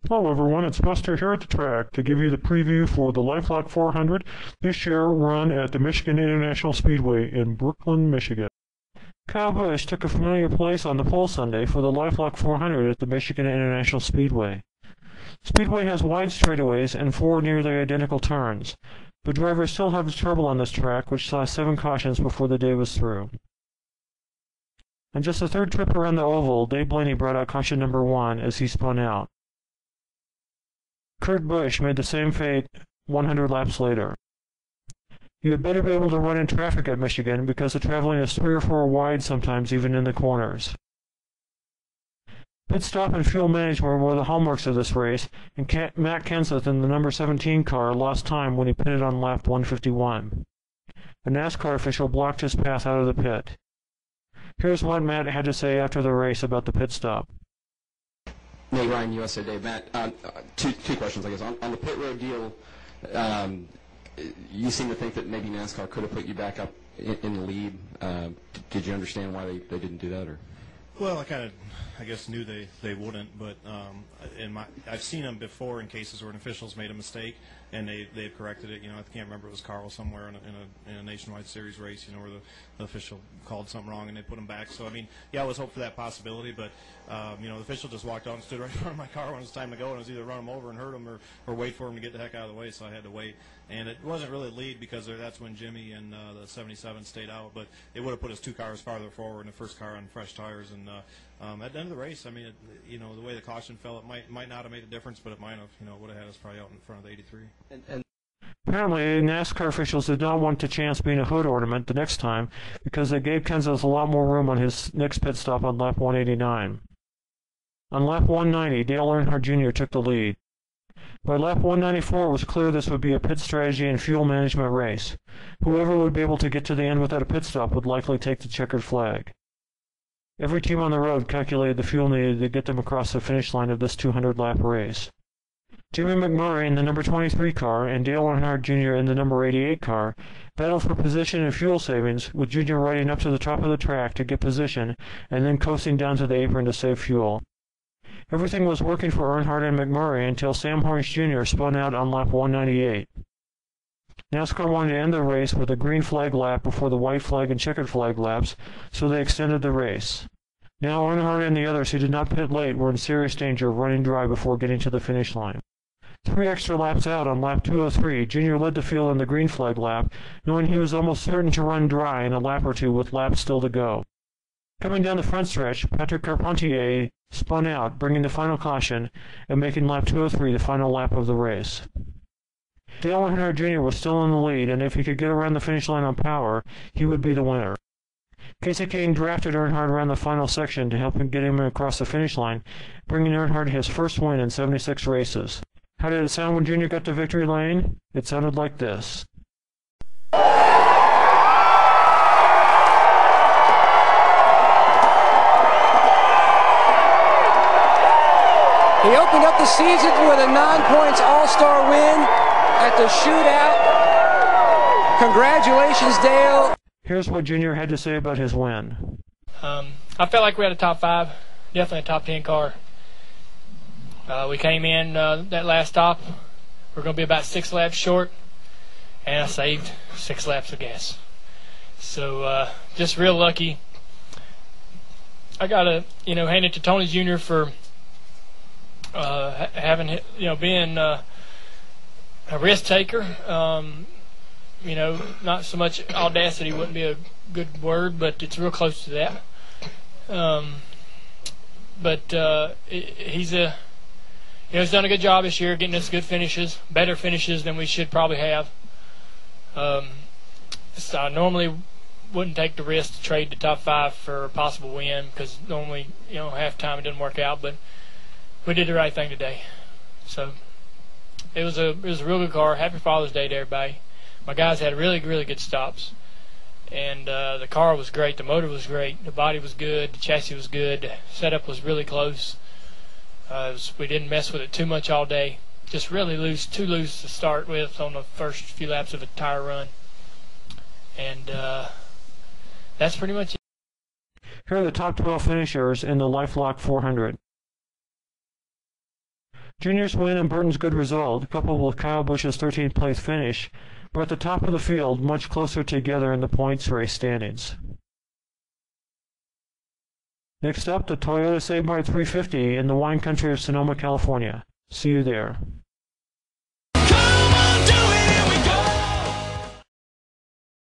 Hello everyone, it's Buster here at the track to give you the preview for the LifeLock 400 this year run at the Michigan International Speedway in Brooklyn, Michigan. Kyle Busch took a familiar place on the pole Sunday for the LifeLock 400 at the Michigan International Speedway. Speedway has wide straightaways and 4 nearly identical turns, but drivers still have trouble on this track, which saw 7 cautions before the day was through. On just the third trip around the oval, Dave Blaney brought out caution number 1 as he spun out. Kurt Busch made the same fate 100 laps later. You had better be able to run in traffic at Michigan because the traveling is 3 or 4 wide sometimes even in the corners. Pit stop and fuel management were the hallmarks of this race, and Matt Kenseth in the number 17 car lost time when he pitted on lap 151. A NASCAR official blocked his path out of the pit. Here's what Matt had to say after the race about the pit stop. Nate Ryan, USA Dave. Matt, two questions, I guess. On the pit road deal, you seem to think that maybe NASCAR could have put you back up in the lead. Did you understand why they didn't do that? Or? Well, I guess knew they wouldn't, but I've seen them before in cases where an official's made a mistake and they've corrected it. I can't remember, it was Carl somewhere in a nationwide series race, where the official called something wrong and they put him back. So I always hope for that possibility, but the official just walked out and stood right in front of my car when it was time to go, and it was either run him over and hurt him or wait for him to get the heck out of the way. So I had to wait, and it wasn't really lead because that's when Jimmy and the 77 stayed out, but it would have put us 2 cars farther forward and the first car on fresh tires. And at the end of the race, the way the caution fell, it might not have made a difference, but it might have. Would have had us probably out in front of the 83. Apparently, NASCAR officials did not want to chance being a hood ornament the next time because they gave Kenseth a lot more room on his next pit stop on lap 189. On lap 190, Dale Earnhardt Jr. took the lead. By lap 194, it was clear this would be a pit strategy and fuel management race. Whoever would be able to get to the end without a pit stop would likely take the checkered flag. Every team on the road calculated the fuel needed to get them across the finish line of this 200-lap race. Jimmy McMurray in the number 23 car and Dale Earnhardt Jr. in the number 88 car battled for position and fuel savings, with Jr. riding up to the top of the track to get position and then coasting down to the apron to save fuel. Everything was working for Earnhardt and McMurray until Sam Hornish Jr. spun out on lap 198. NASCAR wanted to end the race with a green flag lap before the white flag and checkered flag laps, so they extended the race. Now Earnhardt and the others who did not pit late were in serious danger of running dry before getting to the finish line. 3 extra laps out on lap 203, Jr. led the field in the green flag lap, knowing he was almost certain to run dry in a lap or two with laps still to go. Coming down the front stretch, Patrick Carpentier spun out, bringing the final caution and making lap 203 the final lap of the race. Dale Earnhardt Jr. was still in the lead, and if he could get around the finish line on power, he would be the winner. Casey Kane drafted Earnhardt around the final section to help him get him across the finish line, bringing Earnhardt his first win in 76 races. How did it sound when Jr. got to victory lane? It sounded like this. He opened up the season with a 9-points All-Star win at the shootout. Congratulations, Dale. Here's what Jr. had to say about his win. I felt like we had a top 5, definitely a top 10 car. We came in that last stop. We're going to be about 6 laps short, and I saved 6 laps of gas. So just real lucky. I got to hand it to Tony Jr. for having being a risk taker. Not so much audacity wouldn't be a good word, but it's real close to that. He's done a good job this year getting us good finishes, better finishes than we should probably have. So I normally wouldn't take the risk to trade the top 5 for a possible win because normally, half the time it doesn't work out, but we did the right thing today. So it was a real good car. Happy Father's Day to everybody. My guys had really, really good stops. And the car was great. The motor was great. The body was good. The chassis was good. The setup was really close. We didn't mess with it too much all day. Just really too loose to start with on the first few laps of a tire run. And that's pretty much it. Here are the top 12 finishers in the LifeLock 400. Junior's win and Burton's good result, coupled with Kyle Busch's 13th place finish, brought the top of the field much closer together in the points race standings. Next up, the Toyota Sabre 350 in the wine country of Sonoma, California. See you there.